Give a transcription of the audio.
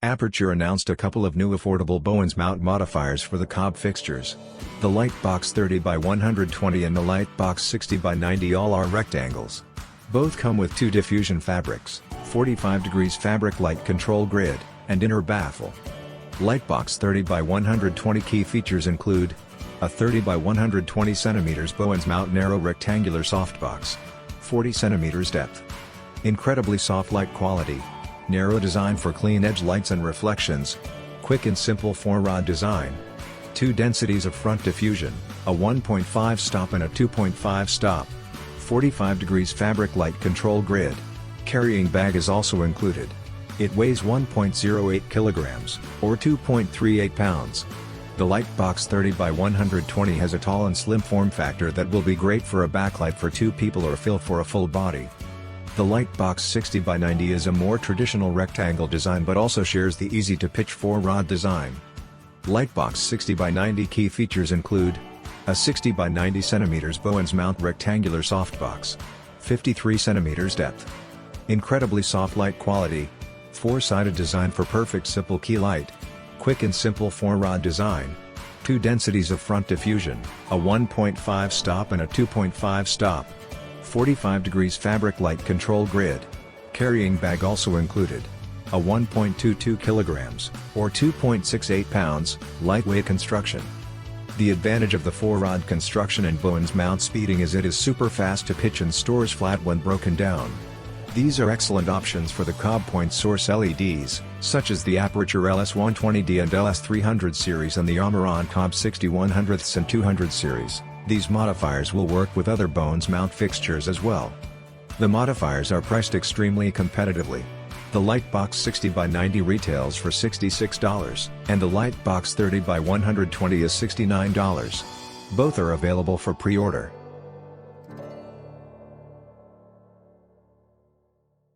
Aputure announced a couple of new affordable Bowens mount modifiers for the Cobb fixtures. The LightBox 30x120 and the LightBox 60x90 all are rectangles. Both come with two diffusion fabrics, 45 degrees fabric light control grid, and inner baffle. LightBox 30x120 key features include a 30x120 cm Bowens mount narrow rectangular softbox, 40 cm depth. Incredibly soft light quality. Narrow design for clean edge lights and reflections. Quick and simple 4-rod design. Two densities of front diffusion, a 1.5 stop and a 2.5 stop. 45 degrees fabric light control grid. Carrying bag is also included. It weighs 1.08 kilograms, or 2.38 pounds. The LightBox 30x120 has a tall and slim form factor that will be great for a backlight for two people or fill for a full body. The LightBox 60x90 is a more traditional rectangle design but also shares the easy-to-pitch 4-rod design. LightBox 60x90 key features include a 60x90 cm Bowens mount rectangular softbox, 53 cm depth. Incredibly soft light quality. 4-sided design for perfect simple key light. Quick and simple 4-rod design. Two densities of front diffusion, a 1.5 stop and a 2.5 stop. 45 degrees fabric light control grid. Carrying bag also included. A 1.22 kilograms, or 2.68 pounds, lightweight construction. The advantage of the 4-rod construction and Bowens mount speeding is it is super fast to pitch and stores flat when broken down. These are excellent options for the Cobb point source LEDs, such as the Aputure LS120D and LS300 series and the Omron Cobb 6100s and 200 series. These modifiers will work with other Bowens mount fixtures as well. The modifiers are priced extremely competitively. The LightBox 60x90 retails for $66, and the LightBox 30x120 is $69. Both are available for pre-order.